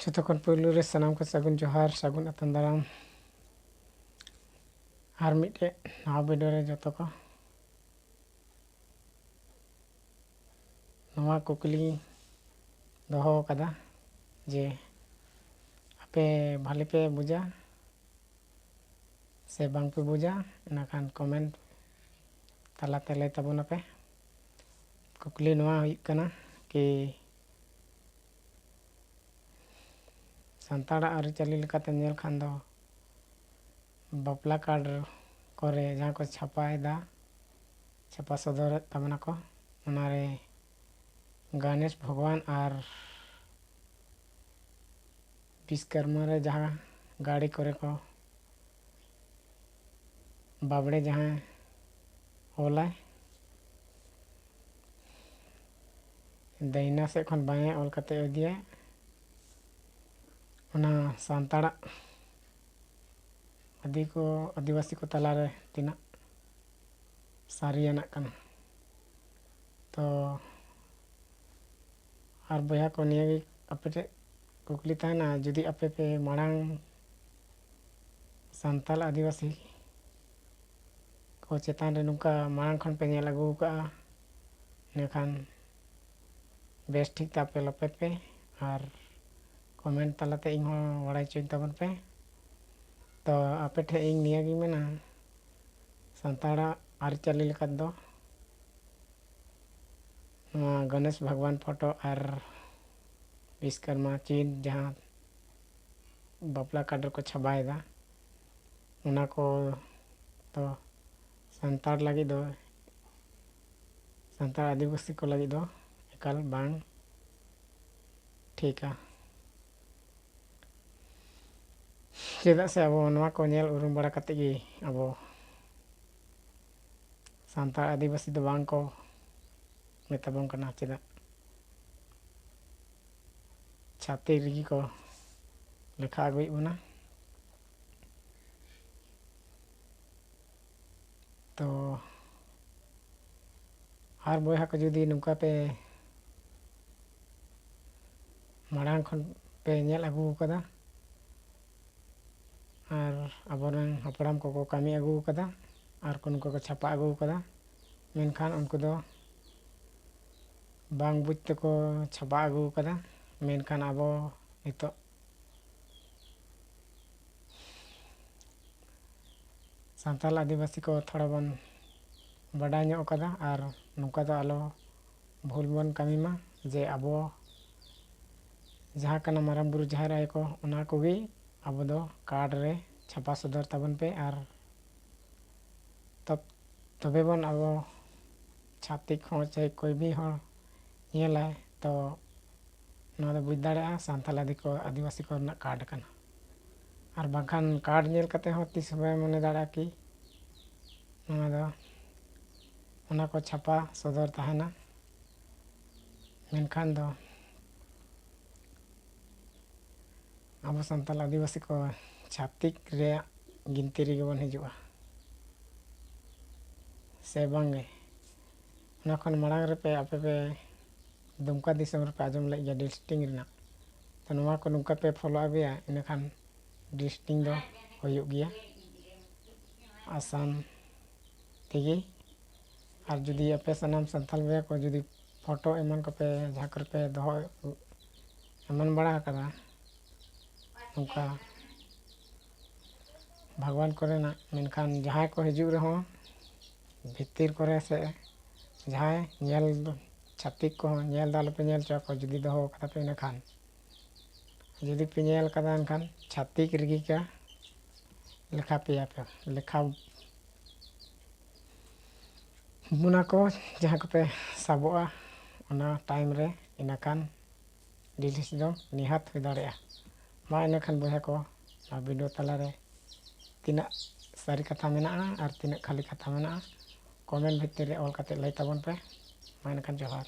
ᱡᱚᱛᱚ ᱠᱷᱚᱱ ᱯᱳᱭᱞᱳ ᱨᱮ ᱥᱟᱱᱟᱢ ᱠᱚ ᱥᱟᱹᱜᱩᱱ ᱡᱚᱦᱟᱨ, ᱥᱟᱹᱜᱩᱱ ᱟᱛᱟᱝ ᱫᱟᱨᱟᱢ ᱟᱨ ᱢᱤᱫᱴᱮᱡ ᱱᱟᱣᱟ ᱵᱷᱤᱰᱤᱭᱳ ᱨᱮ ᱡᱚᱛᱚ ᱠᱚ ᱱᱚᱣᱟ ᱠᱩᱠᱞᱤ ᱫᱚᱦᱚ ᱟᱠᱟᱫᱟ ᱡᱮ ᱟᱯᱮ ᱵᱷᱟᱞᱮ ᱯᱮ ᱵᱩᱡᱟ ᱥᱮ ᱵᱟᱝ ᱯᱮ ᱵᱩᱡᱟ, ᱤᱱᱟᱹᱠᱷᱟᱱ ᱠᱚᱢᱮᱱᱴ ᱛᱟᱞᱟᱛᱮ ᱞᱟᱹᱭ ᱛᱟᱵᱚᱱᱟᱯᱮ। ᱠᱩᱠᱞᱤ ᱱᱚᱣᱟ ᱦᱩᱭᱩᱜ ᱠᱟᱱᱟ ᱠᱤ ᱥᱟᱱᱛᱟᱲᱟᱜ ᱟᱹᱨᱤᱪᱟᱹᱞᱤ ᱞᱮᱠᱟᱛᱮ ᱧᱮᱞ ᱠᱷᱟᱱ ᱫᱚ ᱵᱟᱯᱞᱟ ᱠᱟᱨᱰ ᱠᱚᱨᱮ ᱡᱟᱦᱟᱸ ᱠᱚ ᱪᱷᱟᱯᱟᱭᱮᱫᱟ, ᱪᱷᱟᱯᱟ ᱥᱚᱫᱚᱨᱮᱫ ᱛᱟᱵᱚᱱᱟᱠᱚ, ᱚᱱᱟᱨᱮ ᱜᱚᱱᱮᱥ ᱵᱷᱚᱜᱚᱵᱟᱱ ᱟᱨ ᱵᱤᱥᱠᱚᱨᱢᱟ ᱨᱮ ᱡᱟᱦᱟᱸ ᱜᱟᱹᱲᱤ ᱠᱚᱨᱮ ko ᱵᱟᱵᱲᱮ ᱡᱟᱦᱟᱸ ᱚᱞᱟᱭ, ᱫᱟᱹᱭᱱᱟ ᱥᱮᱫ ᱠᱷᱚᱱ ᱵᱟᱸᱭᱮ ᱚᱞ ᱠᱟᱛᱮ ᱤᱫᱤᱭᱟᱭ, ᱚᱱᱟ ᱥᱟᱱᱛᱟᱲᱟᱜ ᱟᱹᱫᱤᱵᱟᱹᱥᱤ ᱠᱚ ᱛᱟᱞᱟᱨᱮ ᱛᱤᱱᱟᱹᱜ ᱥᱟᱹᱨᱤᱭᱟᱱᱟᱜ ᱠᱟᱱᱟ। ᱛᱚ ᱟᱨ ᱵᱚᱭᱦᱟ ᱠᱚ ᱱᱤᱭᱟᱹᱜᱮ ᱟᱯᱮ ᱴᱷᱮᱡ ᱠᱩᱠᱞᱤ ᱛᱟᱦᱮᱱᱟ, ᱡᱩᱫᱤ ᱟᱯᱮ ᱯᱮ ᱢᱟᱲᱟᱝ ᱥᱟᱱᱛᱟᱲ ᱟᱹᱫᱤᱵᱟᱹᱥᱤ ᱠᱚ ᱪᱮᱛᱟᱱ ᱨᱮ ᱱᱚᱝᱠᱟ ᱢᱟᱲᱟᱝ ᱠᱷᱚᱱ ᱯᱮ ᱧᱮᱞ ᱟᱹᱜᱩ ᱟᱠᱟᱜᱼᱟ, ᱤᱱᱟᱹᱠᱷᱟᱱ ᱵᱮᱥ ᱴᱷᱤᱠ ᱛᱮ ᱟᱯᱮ ᱞᱟᱯᱮ ᱯᱮ ᱟᱨ ᱠᱚᱢᱮᱱᱴ ᱛᱟᱞᱟᱛᱮ ᱤᱧᱦᱚᱸ ᱵᱟᱲᱟᱭ ᱦᱚᱪᱚᱧ ᱛᱟᱵᱚᱱ ᱯᱮ। ᱛᱚ ᱟᱯᱮ ᱴᱷᱮᱡ ᱤᱧ ᱱᱤᱭᱟᱹᱜᱤᱧ ᱢᱮᱱᱟ, ᱥᱟᱱᱛᱟᱲᱟᱜ ᱟᱹᱨᱤᱪᱟᱹᱞᱤ ᱞᱮᱠᱟ ᱛᱮᱫᱚ ᱱᱚᱣᱟ ᱜᱚᱱᱮᱥ ᱵᱷᱚᱜᱚᱵᱟᱱ ᱯᱷᱳᱴᱳ ᱟᱨ ᱵᱤᱥᱠᱚᱨᱢᱟ ᱪᱤᱱ ᱡᱟᱦᱟᱸ ᱵᱟᱯᱞᱟ ᱠᱟᱨᱰ ᱨᱮᱠᱚ ᱪᱷᱟᱵᱟᱭᱮᱫᱟ, ᱚᱱᱟ ᱠᱚ ᱫᱚ ᱥᱟᱱᱛᱟᱲ ᱞᱟᱹᱜᱤᱫ ᱫᱚ, ᱥᱟᱱᱛᱟᱲ ᱟᱹᱫᱤᱵᱟᱹᱥᱤ ᱠᱚ ᱞᱟᱹᱜᱤᱫ ᱫᱚ ᱮᱠᱟᱞ ᱵᱟᱝ ᱴᱷᱤᱠᱟ। ᱪᱮᱫᱟᱜ ᱥᱮ ᱟᱵᱚ ᱱᱚᱣᱟ ᱠᱚ ᱧᱮᱞ ᱩᱨᱩᱢ ᱵᱟᱲᱟ ᱠᱟᱛᱮ ᱜᱮ ᱟᱵᱚ ᱥᱟᱱᱛᱟᱲ ᱟᱹᱫᱤᱵᱟᱹᱥᱤ ᱫᱚ ᱵᱟᱝ ᱠᱚ ᱢᱮᱛᱟᱵᱚᱱ ᱠᱟᱱᱟ, ᱪᱮᱫᱟᱜ ᱪᱷᱟᱹᱛᱤᱠ ᱨᱮᱜᱮ ᱠᱚ ᱞᱮᱠᱷᱟ ᱟᱹᱜᱩᱭᱮᱫ ᱵᱚᱱᱟ। ᱛᱚ ᱟᱨ ᱵᱚᱭᱦᱟ ᱠᱚ ᱡᱩᱫᱤ ᱱᱚᱝᱠᱟ ᱯᱮ ᱢᱟᱲᱟᱝ ᱠᱷᱚᱱ ᱯᱮ ᱧᱮᱞ ᱟᱹᱜᱩ ᱟᱠᱟᱫᱟ ᱟᱨ ᱟᱵᱚᱨᱮᱱ ᱦᱟᱯᱲᱟᱢ ᱠᱚᱠᱚ ᱠᱟᱹᱢᱤ ᱟᱹᱜᱩ ᱟᱠᱟᱫᱟ ᱟᱨ ᱠᱚ ᱱᱚᱝᱠᱟ ᱠᱚ ᱪᱷᱟᱯᱟ ᱟᱹᱜᱩ ᱟᱠᱟᱫᱟ, ᱢᱮᱱᱠᱷᱟᱱ ᱩᱱᱠᱩ ᱫᱚ ᱵᱟᱝ ᱵᱩᱡᱽ ᱛᱮᱠᱚ ᱪᱷᱟᱯᱟ ᱟᱹᱜᱩ ᱟᱠᱟᱫᱟ। ᱢᱮᱱᱠᱷᱟᱱ ᱟᱵᱚ ᱱᱤᱛᱚᱜ ᱥᱟᱱᱛᱟᱲ ᱟᱹᱫᱤᱵᱟᱹᱥᱤ ko ᱛᱷᱚᱲᱟ ᱵᱚᱱ ᱵᱟᱰᱟᱭ ᱧᱚᱜ ᱟᱠᱟᱫᱟ, ᱟᱨ ᱱᱚᱝᱠᱟ ᱫᱚ ᱟᱞᱚ ᱵᱷᱩᱞ ᱵᱚᱱ ᱠᱟᱹᱢᱤ ᱢᱟ, ᱡᱮ ᱟᱵᱚ ᱡᱟᱦᱟᱸ ᱠᱟᱱᱟ ᱢᱟᱨᱟᱝ ᱵᱩᱨᱩ ᱡᱟᱦᱮᱨ ᱟᱭᱳ ko, ᱚᱱᱟ ᱠᱚᱜᱮ ᱟᱵᱚ ᱫᱚ ᱠᱟᱨᱰ ᱨᱮ ᱪᱷᱟᱯᱟ ᱥᱚᱫᱚᱨ ᱛᱟᱵᱚᱱ ᱯᱮ। ᱟᱨ ᱛᱚᱵᱮ ᱵᱚᱱ ᱟᱵᱚ ᱪᱷᱟᱹᱛᱤᱠ ᱦᱚᱲ ᱪᱟᱦᱮ ᱠᱳᱭ ᱵᱷᱤ ᱦᱚᱲ ᱧᱮᱞᱟᱭ ᱛᱚ ᱱᱚᱣᱟ ᱫᱚ ᱵᱩᱡᱽ ᱫᱟᱲᱮᱭᱟᱜᱼᱟ ᱥᱟᱱᱛᱟᱲ ᱟᱹᱫᱤᱵᱟᱹᱥᱤ ᱠᱚ ᱨᱮᱱᱟᱜ ᱠᱟᱨᱰ ᱠᱟᱱᱟ। ᱟᱨ ᱵᱟᱝᱠᱷᱟᱱ ᱠᱟᱨᱰ ᱧᱮᱞ ᱠᱟᱛᱮ ᱦᱚᱸ ᱛᱤᱥ ᱦᱚᱸ ᱵᱟᱭ ᱢᱚᱱᱮ ᱫᱟᱲᱮᱭᱟᱜᱼᱟ ᱠᱤ ᱱᱚᱣᱟ ᱫᱚ ᱚᱱᱟ ᱠᱚ ᱪᱷᱟᱯᱟ ᱥᱚᱫᱚᱨ ᱛᱟᱦᱮᱱᱟ। ᱢᱮᱱᱠᱷᱟᱱ ᱫᱚ ᱟᱵᱚ ᱥᱟᱱᱛᱟᱲ ᱟᱹᱫᱤᱵᱟᱹᱥᱤ ᱠᱚ ᱪᱷᱟᱹᱛᱤᱠ ᱨᱮᱭᱟᱜ ᱜᱤᱱᱛᱤ ᱨᱮᱜᱮ ᱵᱚᱱ ᱦᱤᱡᱩᱜᱼᱟ ᱥᱮ ᱵᱟᱝᱜᱮ। ᱚᱱᱟ ᱠᱷᱚᱱ ᱢᱟᱲᱟᱝ ᱨᱮᱯᱮ ᱟᱯᱮ ᱯᱮ ᱫᱩᱢᱠᱟ ᱫᱤᱥᱚᱢ ᱨᱮᱯᱮ ᱟᱸᱡᱚᱢ ᱞᱮᱫ ᱜᱮᱭᱟ ᱰᱤᱥᱴᱤᱝ ᱨᱮᱱᱟᱜ, ᱛᱚ ᱱᱚᱣᱟ ᱠᱚ ᱱᱚᱝᱠᱟ ᱯᱮ ᱯᱷᱳᱞᱳ ᱟᱹᱜᱩᱭᱟ, ᱤᱱᱟᱹᱠᱷᱟᱱ ᱰᱤᱥᱴᱤᱝ ᱫᱚ ᱦᱩᱭᱩᱜ ᱜᱮᱭᱟ ᱟᱥᱟᱱ ᱛᱮᱜᱮ। ᱟᱨ ᱡᱩᱫᱤ ᱟᱯᱮ ᱥᱟᱱᱟᱢ ᱥᱟᱱᱛᱟᱲ ᱵᱚᱭᱦᱟ ko ᱡᱩᱫᱤ ᱯᱷᱳᱴᱳ ᱮᱢᱟᱱ ᱠᱚᱯᱮ ᱡᱟᱦᱟᱸ ᱠᱚᱨᱮ ᱯᱮ ᱫᱚᱦᱚ ᱮᱢᱟᱱ ᱵᱟᱲᱟ ᱟᱠᱟᱫᱟ ᱚᱱᱠᱟ ᱵᱷᱚᱜᱚᱵᱟᱱ ᱠᱚᱨᱮᱱᱟᱜ, ᱢᱮᱱᱠᱷᱟᱱ ᱡᱟᱦᱟᱸᱭ ᱠᱚ ᱦᱤᱡᱩᱜ ᱨᱮᱦᱚᱸ ᱵᱷᱤᱛᱤᱨ ᱠᱚᱨᱮ ᱥᱮ ᱡᱟᱦᱟᱸᱭ ᱧᱮᱞ ᱪᱷᱟᱹᱛᱤᱠ ᱠᱚᱦᱚᱸ ᱧᱮᱞ ᱫᱚ ᱟᱞᱚᱯᱮ ᱧᱮᱞ ᱦᱚᱪᱚ ᱟᱠᱚᱣᱟ ᱡᱩᱫᱤ ᱫᱚᱦᱚ ᱠᱟᱫᱟ ᱯᱮ, ᱤᱱᱟᱹᱠᱷᱟᱱ ᱡᱩᱫᱤ ᱯᱮ ᱧᱮᱞ ᱠᱟᱫᱟ ᱮᱱᱠᱷᱟᱱ ᱪᱷᱟᱹᱛᱤᱠ ᱨᱮᱜᱮ ᱠᱚ ᱞᱮᱠᱷᱟ ᱯᱮᱭᱟ ᱯᱮ, ᱞᱮᱠᱷᱟ ᱚᱱᱟ ko ᱡᱟᱦᱟᱸ ᱠᱚᱯᱮ ᱥᱟᱵᱚᱜᱼᱟ ᱚᱱᱟ ᱴᱟᱭᱤᱢ ᱨᱮ, ᱤᱱᱟᱹᱠᱷᱟᱱ ᱰᱤᱞᱤᱴ ᱫᱚ ᱱᱤᱦᱟᱹᱛ ᱦᱩᱭ ᱫᱟᱲᱮᱭᱟᱜᱼᱟ। ᱢᱟ ᱤᱱᱟᱹᱠᱷᱟᱱ ᱵᱚᱭᱦᱟ ko ᱱᱚᱣᱟ ᱵᱷᱤᱰᱤᱭᱳ ᱛᱟᱞᱟᱨᱮ ᱛᱤᱱᱟᱹᱜ ᱥᱟᱹᱨᱤ ᱠᱟᱛᱷᱟ ᱢᱮᱱᱟᱜᱼᱟ ᱟᱨ ᱛᱤᱱᱟᱹᱜ ᱠᱷᱟᱹᱞᱤ ᱠᱟᱛᱷᱟ ᱢᱮᱱᱟᱜᱼᱟ, ᱠᱚᱢᱮᱱᱴ ᱵᱷᱤᱛᱤᱨ ᱨᱮ ᱚᱞ ᱠᱟᱛᱮ ᱞᱟᱹᱭ ᱛᱟᱵᱚᱱ ᱯᱮ। ᱢᱟ ᱮᱱᱠᱷᱟᱱ ᱡᱚᱦᱟᱨ।